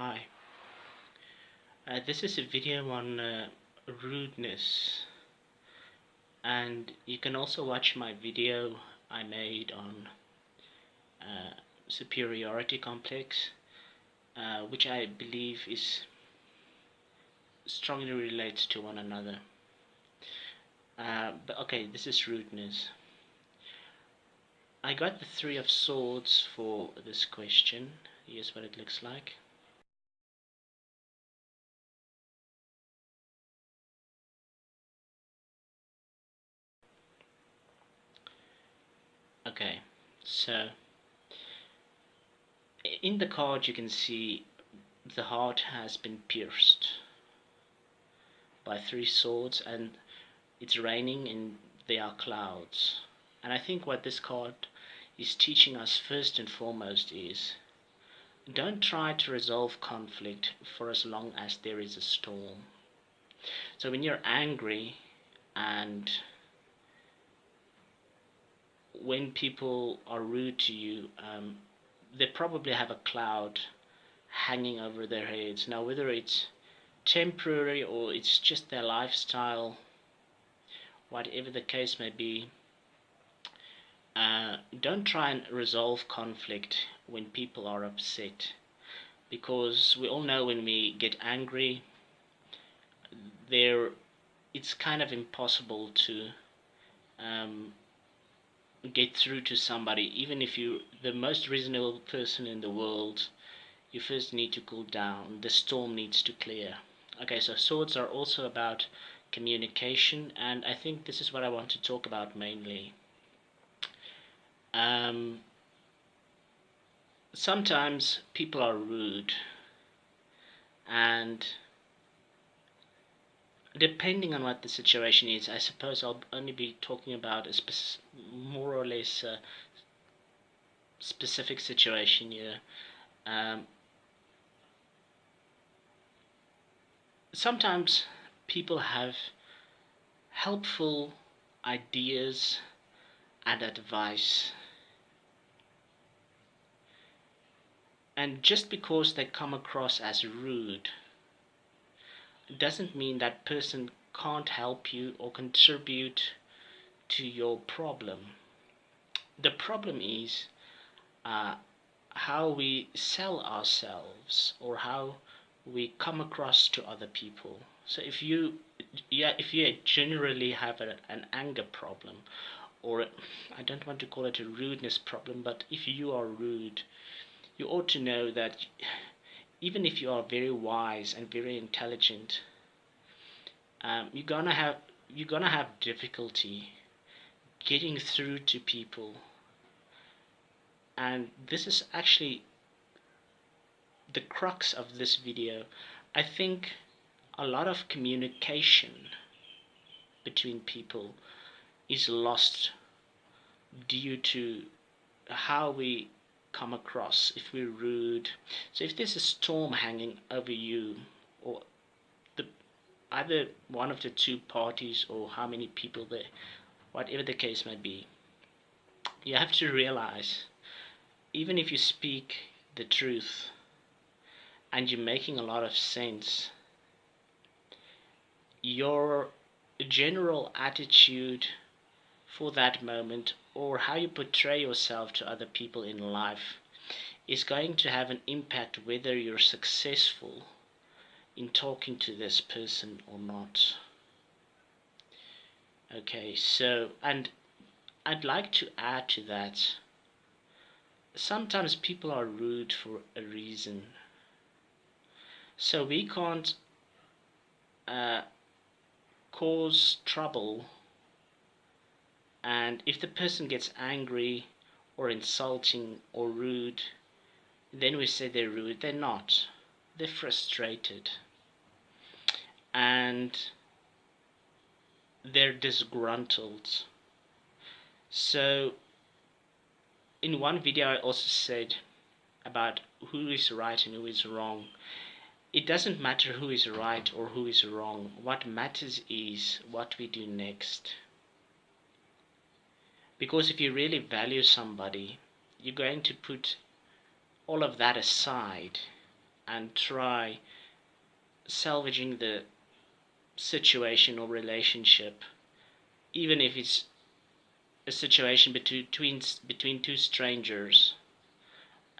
Hi, this is a video on rudeness, and you can also watch my video I made on superiority complex, which I believe is strongly relates to one another. But okay, this is rudeness. I got the Three of Swords for this question. Here's what it looks like. Okay, so in the card you can see the heart has been pierced by three swords, and it's raining and there are clouds. And I think what this card is teaching us first and foremost is don't try to resolve conflict for as long as there is a storm. So when you're angry and when people are rude to you, they probably have a cloud hanging over their heads. Now, whether it's temporary or it's just their lifestyle, whatever the case may be, don't try and resolve conflict when people are upset, because we all know when we get angry, it's kind of impossible to get through to somebody. Even if you're the most reasonable person in the world, you first need to cool down. The storm needs to clear. Okay, so swords are also about communication, and I think this is what I want to talk about mainly. Sometimes people are rude, and depending on what the situation is, I suppose I'll only be talking about a more or less specific situation here. Sometimes people have helpful ideas and advice, and just because they come across as rude doesn't mean that person can't help you or contribute to your problem. The problem is how we sell ourselves or how we come across to other people. So if you generally have an anger problem, or I don't want to call it a rudeness problem, but if you are rude, you ought to know that even if you are very wise and very intelligent, you're gonna have difficulty getting through to people. And this is actually the crux of this video. I think a lot of communication between people is lost due to how we come across. If we're rude, so if there's a storm hanging over you, or either one of the two parties, or how many people there, whatever the case may be, you have to realize, even if you speak the truth and you're making a lot of sense, your general attitude for that moment, or how you portray yourself to other people in life, is going to have an impact whether you're successful in talking to this person or not. Okay, so, and I'd like to add to that, sometimes people are rude for a reason. So we can't cause trouble, and if the person gets angry or insulting or rude, then we say they're rude. They're not. They're frustrated, and they're disgruntled. So in one video I also said about who is right and who is wrong. It doesn't matter who is right or who is wrong. What matters is what we do next. Because if you really value somebody, you're going to put all of that aside and try salvaging the situation or relationship, even if it's a situation between two strangers.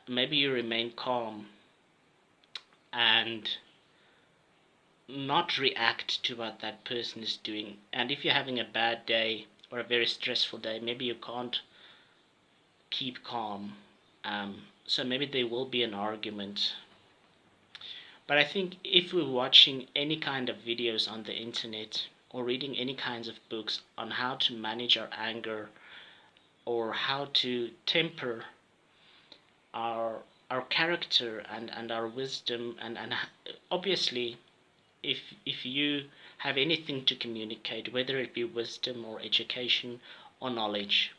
Maybe you remain calm and not react to what that person is doing. And if you're having a bad day or a very stressful day, maybe you can't keep calm. So maybe there will be an argument. But I think if we're watching any kind of videos on the internet or reading any kinds of books on how to manage our anger or how to temper our character and our wisdom, and obviously if you have anything to communicate, whether it be wisdom or education or knowledge,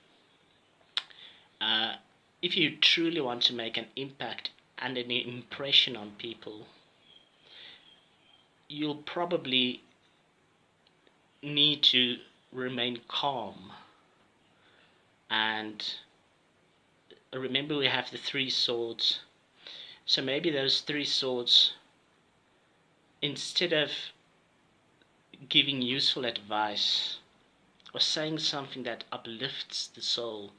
if you truly want to make an impact and an impression on people, you'll probably need to remain calm. And remember, we have the three swords. So maybe those three swords, instead of giving useful advice or saying something that uplifts the soul,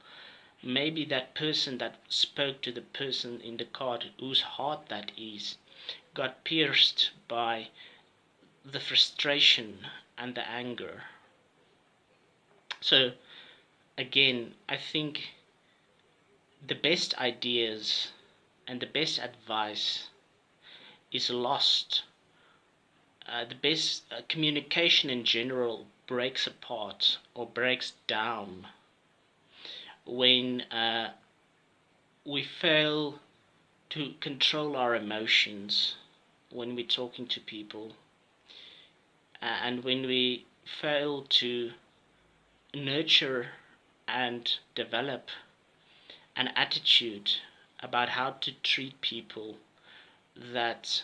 maybe that person that spoke to the person in the card, whose heart that is, got pierced by the frustration and the anger. So again, I think the best ideas and the best advice is lost. The best communication in general breaks apart or breaks down when we fail to control our emotions when we're talking to people, and when we fail to nurture and develop an attitude about how to treat people that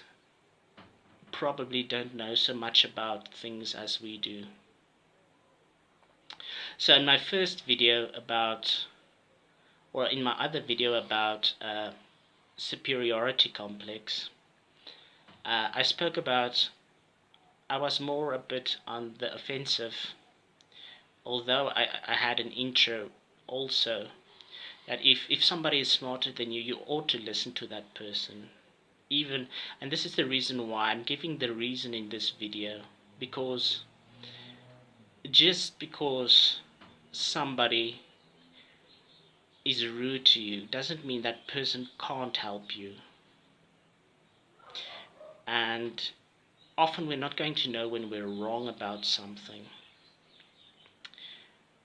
probably don't know so much about things as we do. So in my first video about, or in my other video about superiority complex, I spoke about, I was more a bit on the offensive, although I had an intro also, that if somebody is smarter than you, you ought to listen to that person. Even, and this is the reason why I'm giving the reason in this video, because just because somebody is rude to you doesn't mean that person can't help you. And often we're not going to know when we're wrong about something.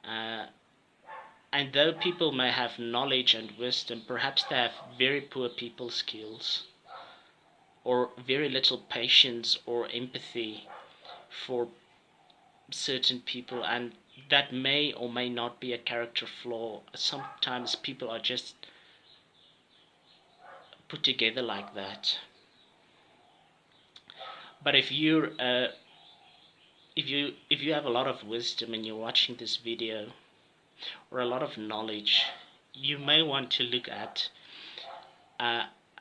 And though people may have knowledge and wisdom, perhaps they have very poor people skills, or very little patience or empathy for certain people, and that may or may not be a character flaw. Sometimes people are just put together like that. But if you have a lot of wisdom and you're watching this video, or a lot of knowledge, you may want to look at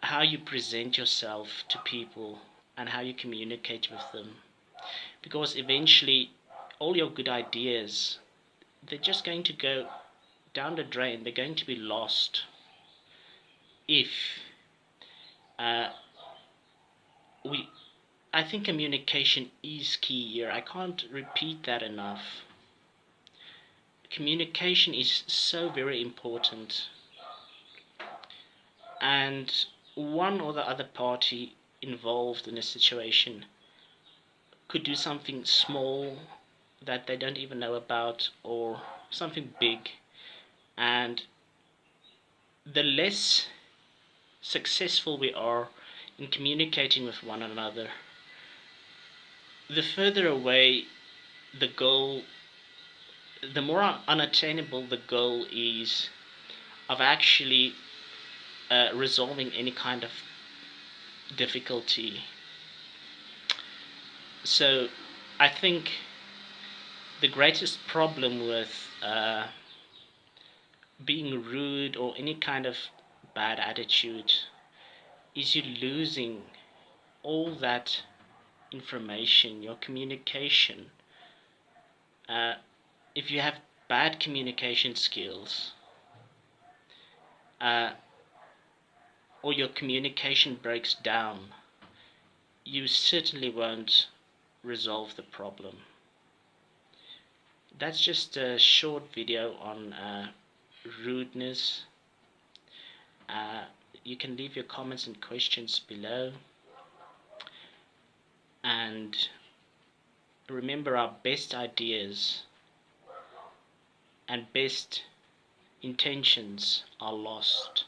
how you present yourself to people and how you communicate with them, because eventually all your good ideas, they're just going to go down the drain. They're going to be lost if I think communication is key here. I can't repeat that enough. Communication is so very important, and one or the other party involved in a situation could do something small that they don't even know about, or something big, and the less successful we are in communicating with one another, the further away the goal, the more unattainable the goal is of actually resolving any kind of difficulty. So I think the greatest problem with being rude or any kind of bad attitude is you losing all that information, your communication, if you have bad communication skills, or your communication breaks down, you certainly won't resolve the problem. That's just a short video on rudeness. You can leave your comments and questions below. And remember, our best ideas and best intentions are lost,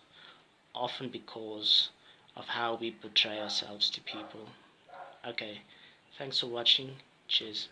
often because of how we portray ourselves to people. Okay, thanks for watching. Cheers.